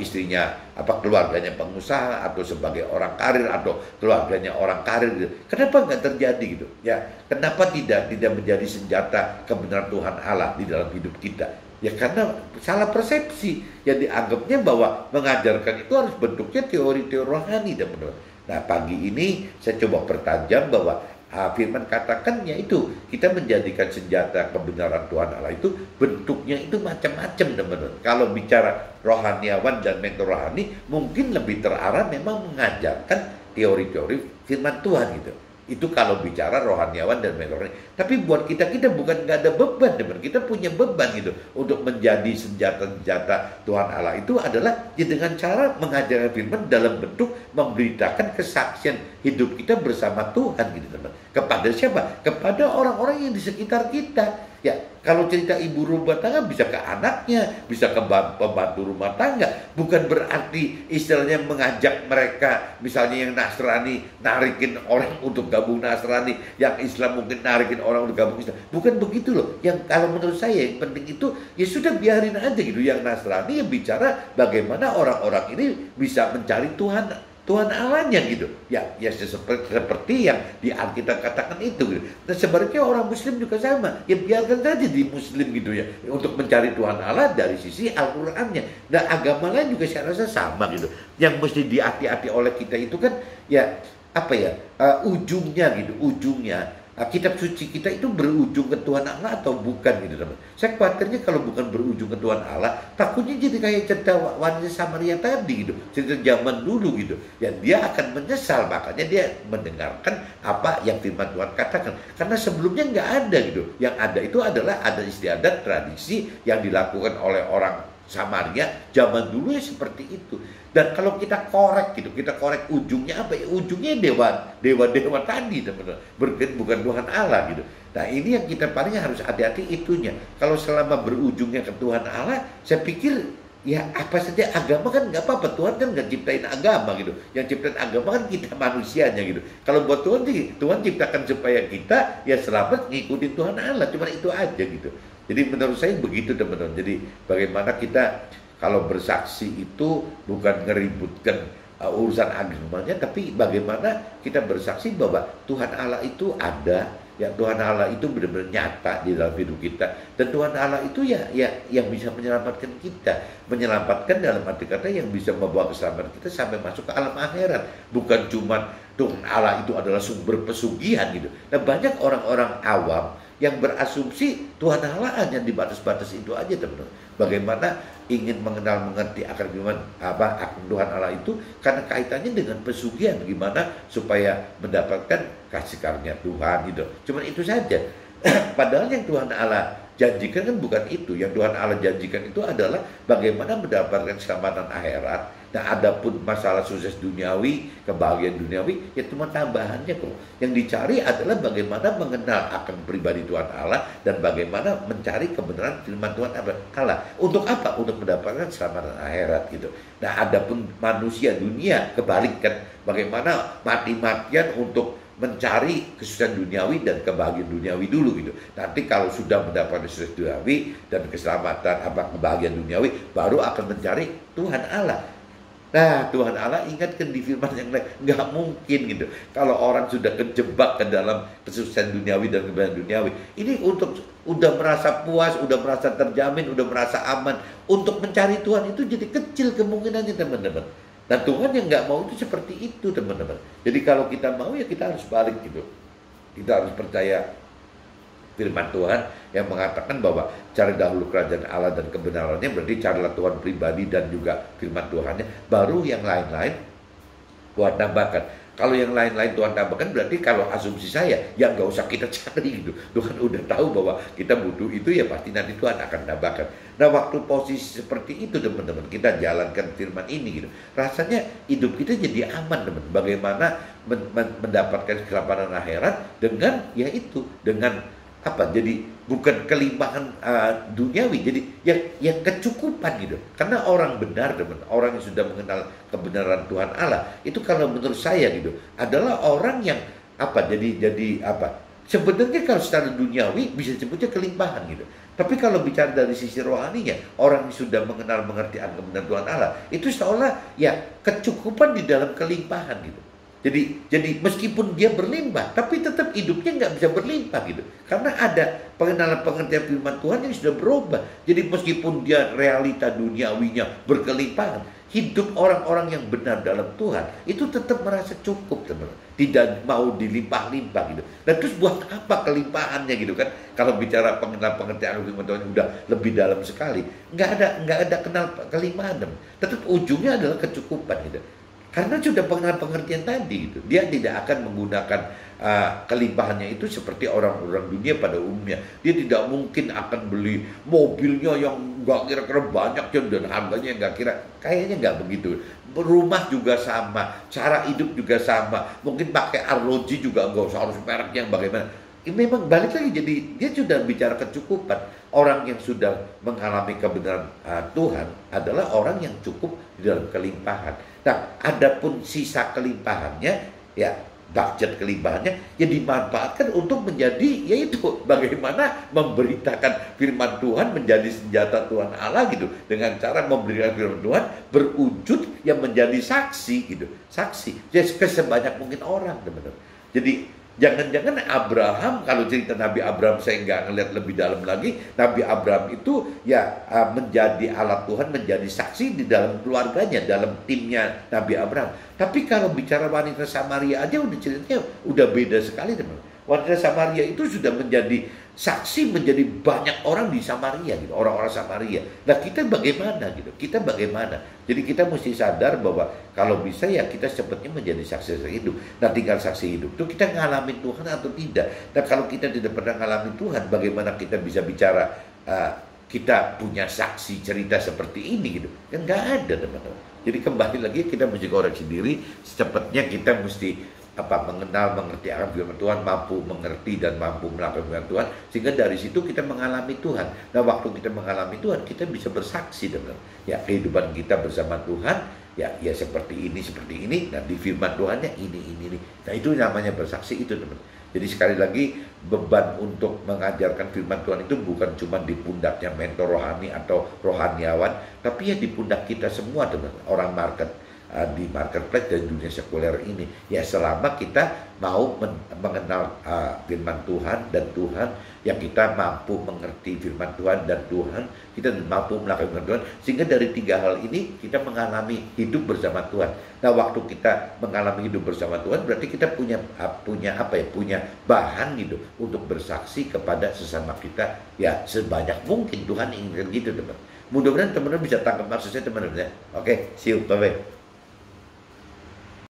istrinya keluarganya pengusaha, atau sebagai orang karir atau keluarganya orang karir gitu. Kenapa nggak terjadi gitu? Ya, kenapa tidak menjadi senjata kebenaran Tuhan Allah di dalam hidup kita? Ya karena salah persepsi, yang dianggapnya bahwa mengajarkan itu harus bentuknya teori-teori rohani, teman-teman. Nah, pagi ini saya coba pertajam bahwa firman katakan yaitu kita menjadikan senjata kebenaran Tuhan Allah itu bentuknya itu macam-macam, teman-teman. Kalau bicara rohaniawan dan mentor rohani mungkin lebih terarah memang mengajarkan teori-teori firman Tuhan gitu. Itu kalau bicara rohaniawan dan mentor rohani. Tapi buat kita bukan nggak ada beban, teman. Kita punya beban gitu untuk menjadi senjata-senjata Tuhan Allah itu adalah dengan cara mengajarkan firman dalam bentuk memberitakan kesaksian hidup kita bersama Tuhan gitu, teman. Kepada siapa? Kepada orang-orang yang di sekitar kita. Ya, kalau cerita ibu rumah tangga bisa ke anaknya, bisa ke pembantu rumah tangga. Bukan berarti istilahnya mengajak mereka, misalnya yang Nasrani narikin orang untuk gabung Nasrani, yang Islam mungkin narikin orang untuk gabung Islam. Bukan begitu loh. Yang kalau menurut saya yang penting itu ya sudah biarin aja gitu. Yang Nasrani yang bicara bagaimana orang-orang ini bisa mencari Tuhan Allahnya gitu. Ya seperti yang di Alkitab katakan itu gitu. Dan sebaliknya orang Muslim juga sama. Ya biarkan saja di Muslim gitu ya untuk mencari Tuhan Allah dari sisi Al-Qur'annya. Dan agama lain juga saya rasa sama gitu. Yang mesti dihati-hati oleh kita itu kan ya ujungnya gitu, ujungnya. Kitab suci kita itu berujung ke Tuhan Allah atau bukan gitu, teman. Saya khawatirnya kalau bukan berujung ke Tuhan Allah, takutnya jadi kayak cerita wanita Samaria tadi gitu, cerita zaman dulu gitu. Ya dia akan menyesal, makanya dia mendengarkan apa yang firman Tuhan katakan. Karena sebelumnya nggak ada gitu. Yang ada itu adalah ada istiadat tradisi yang dilakukan oleh orang Samaria zaman dulu ya seperti itu. Dan kalau kita korek gitu, kita korek ujungnya apa ya? Ujungnya dewa tadi, teman-teman. Bukan Tuhan Allah gitu. Nah, ini yang kita paling harus hati-hati itunya. Kalau selama berujungnya ke Tuhan Allah, saya pikir ya apa saja agama kan nggak apa-apa. Tuhan kan nggak ciptain agama gitu. Yang ciptain agama kan kita manusianya gitu. Kalau buat Tuhan sih, Tuhan ciptakan supaya kita ya selamat ngikutin Tuhan Allah. Cuma itu aja gitu. Jadi menurut saya begitu, teman-teman. Jadi bagaimana kita kalau bersaksi itu bukan ngeributkan urusan agamanya, tapi bagaimana kita bersaksi bahwa Tuhan Allah itu ada, ya Tuhan Allah itu benar-benar nyata di dalam hidup kita, dan Tuhan Allah itu ya yang bisa menyelamatkan kita, menyelamatkan dalam arti kata yang bisa membawa keselamatan kita sampai masuk ke alam akhirat. Bukan cuma Tuhan Allah itu adalah sumber pesugihan gitu. Nah, banyak orang-orang awam yang berasumsi Tuhan Allah hanya di batas-batas itu aja, teman-teman. Bagaimana ingin mengenal-mengerti akan Tuhan Allah itu karena kaitannya dengan pesugihan, gimana supaya mendapatkan kasih karunia Tuhan gitu. Cuma itu saja. Padahal yang Tuhan Allah janjikan kan bukan itu. Yang Tuhan Allah janjikan itu adalah bagaimana mendapatkan keselamatan akhirat. Nah, adapun masalah sukses duniawi, kebahagiaan duniawi, ya cuma tambahannya kok. Yang dicari adalah bagaimana mengenal akan pribadi Tuhan Allah dan bagaimana mencari kebenaran firman Tuhan Allah. Untuk apa? Untuk mendapatkan keselamatan akhirat gitu. Nah, adapun manusia dunia kebalikan, bagaimana mati-matian untuk mencari kesuksesan duniawi dan kebahagiaan duniawi dulu gitu. Nanti kalau sudah mendapatkan sukses duniawi dan keselamatan kebahagiaan duniawi, baru akan mencari Tuhan Allah. Nah, Tuhan Allah ingatkan di firman yang lain, nggak mungkin gitu. Kalau orang sudah kejebak ke dalam kesuksesan duniawi dan kebahagiaan duniawi, ini udah merasa puas, udah merasa terjamin, udah merasa aman, untuk mencari Tuhan itu jadi kecil kemungkinannya, teman-teman. Dan Tuhan yang nggak mau itu seperti itu, teman-teman. Jadi kalau kita mau ya kita harus balik gitu. Kita harus percaya firman Tuhan yang mengatakan bahwa cari dahulu kerajaan Allah dan kebenarannya, berarti carilah Tuhan pribadi dan juga firman Tuhannya, baru yang lain-lain Tuhan tambahkan. Kalau yang lain-lain Tuhan tambahkan, berarti kalau asumsi saya yang nggak usah kita cari gitu. Tuhan udah tahu bahwa kita butuh itu, ya pasti nanti Tuhan akan tambahkan. Nah, waktu posisi seperti itu, teman-teman, kita jalankan firman ini gitu, rasanya hidup kita jadi aman, teman. Bagaimana mendapatkan keselamatan akhirat dengan apa? Jadi bukan kelimpahan duniawi, jadi yang kecukupan gitu. Karena orang benar, teman, orang yang sudah mengenal kebenaran Tuhan Allah, itu kalau menurut saya gitu, adalah orang yang apa? Jadi apa? Sebenarnya kalau secara duniawi bisa disebutnya kelimpahan gitu. Tapi kalau bicara dari sisi rohaninya, orang yang sudah mengenal mengerti akan kebenaran Tuhan Allah, itu seolah ya kecukupan di dalam kelimpahan gitu. Jadi meskipun dia berlimpah, tapi tetap hidupnya nggak bisa berlimpah gitu. Karena ada pengenalan pengertian firman Tuhan yang sudah berubah. Jadi meskipun dia realita duniawinya berkelimpahan, hidup orang-orang yang benar dalam Tuhan itu tetap merasa cukup, teman-teman. Tidak mau dilimpah-limpah gitu. Dan terus buat apa kelimpahannya gitu kan? Kalau bicara pengenalan pengertian firman Tuhan udah lebih dalam sekali, nggak ada kenal kelimpahan, teman. Tetap ujungnya adalah kecukupan gitu. Karena sudah pengertian tadi gitu. Dia tidak akan menggunakan kelimpahannya itu seperti orang-orang dunia pada umumnya. Dia tidak mungkin akan beli mobilnya yang nggak kira-kira banyak dan harganya nggak kayaknya nggak begitu. Rumah juga sama, cara hidup juga sama. Mungkin pakai ROG juga nggak usah harus merek yang bagaimana. Ini memang balik lagi, jadi dia sudah bicara kecukupan. Orang yang sudah mengalami kebenaran Tuhan adalah orang yang cukup di dalam kelimpahan. Nah, adapun sisa kelimpahannya, ya budget kelimpahannya, ya dimanfaatkan untuk menjadi, yaitu bagaimana memberitakan firman Tuhan menjadi senjata Tuhan Allah gitu, dengan cara memberikan firman Tuhan berwujud yang menjadi saksi gitu, saksi, jadi sebanyak mungkin orang, teman-teman. Jadi jangan-jangan Abraham, kalau cerita Nabi Abraham saya nggak ngeliat lebih dalam lagi, Nabi Abraham itu ya menjadi alat Tuhan, menjadi saksi di dalam keluarganya, dalam timnya Nabi Abraham. Tapi kalau bicara wanita Samaria aja udah ceritanya udah beda sekali, teman. Wanita Samaria itu sudah menjadi saksi, menjadi banyak orang di Samaria gitu, orang-orang Samaria. Nah, kita bagaimana gitu? Kita bagaimana? Jadi kita mesti sadar bahwa kalau bisa ya kita cepatnya menjadi saksi hidup. Nah, tinggal saksi hidup itu kita ngalamin Tuhan atau tidak. Nah, kalau kita tidak pernah ngalamin Tuhan, bagaimana kita bisa bicara kita punya saksi cerita seperti ini gitu? Kan nggak ada, teman-teman. Jadi kembali lagi kita mesti koreksi diri, secepatnya kita mesti mengenal, mengerti akan firman Tuhan, mampu mengerti dan mampu melakukan firman Tuhan, sehingga dari situ kita mengalami Tuhan. Nah, waktu kita mengalami Tuhan, kita bisa bersaksi dengan ya kehidupan kita bersama Tuhan, ya seperti ini, dan di firman Tuhannya ini. Nah, itu namanya bersaksi itu, teman. Jadi sekali lagi, beban untuk mengajarkan firman Tuhan itu bukan cuma di pundaknya mentor rohani atau rohaniawan, tapi ya di pundak kita semua, teman, orang di marketplace dan dunia sekuler ini. Ya selama kita mau mengenal firman Tuhan, dan Tuhan yang kita mampu mengerti firman Tuhan, dan Tuhan kita mampu melakukan firman Tuhan, sehingga dari tiga hal ini kita mengalami hidup bersama Tuhan. Nah, waktu kita mengalami hidup bersama Tuhan, berarti kita punya bahan gitu untuk bersaksi kepada sesama kita ya sebanyak mungkin. Tuhan inginkan gitu, teman. Mudah-mudahan teman-teman bisa tangkap maksud saya, teman-teman ya. Oke, see you, bye-bye.